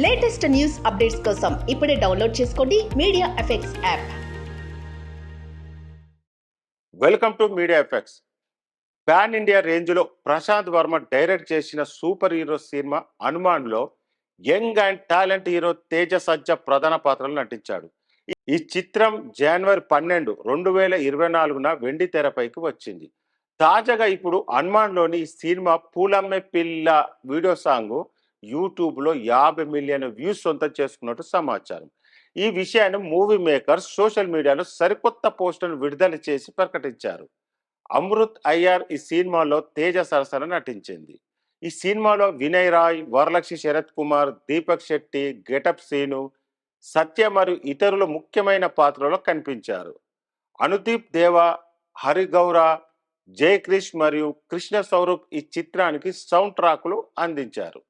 Latest news updates కోసం ఇప్పుడే download చేసుకోండి media effects app. Welcome to media effects. Pan India రేంజ్లో Prasanth Varma direct చేసిన సూపర్ హీరో సినిమా హనుమాన్లో young and talent hero Teja Sajja ప్రధాన పాత్రలు నటించాడు. ఈ చిత్రం జనవరి 12, 2024 వెండి తెరపైకి వచ్చింది. తాజాగా ఇప్పుడు హనుమాన్లోని ఈ సినిమా పూలమ్మే పిల్ల వీడియో సాంగ్ యూట్యూబ్లో 50 మిలియన్ వ్యూస్ సొంతం చేసుకున్నట్టు సమాచారం. ఈ విషయాన్ని మూవీ మేకర్స్ సోషల్ మీడియాలో సరికొత్త పోస్టును విడుదల చేసి ప్రకటించారు. అమృత్ అయ్యార్ ఈ సినిమాలో తేజ సరసన నటించింది. ఈ సినిమాలో వినయ్ రాయ్, వరలక్ష్మి శరత్ కుమార్, దీపక్ శెట్టి, గెటప్ సీను, సత్య మరియు ఇతరులు ముఖ్యమైన పాత్రలో కనిపించారు. అనుదీప్ దేవా, హరిగౌర, జయక్రిష్ మరియు కృష్ణ స్వరూప్ ఈ చిత్రానికి సౌండ్ ట్రాక్లు అందించారు.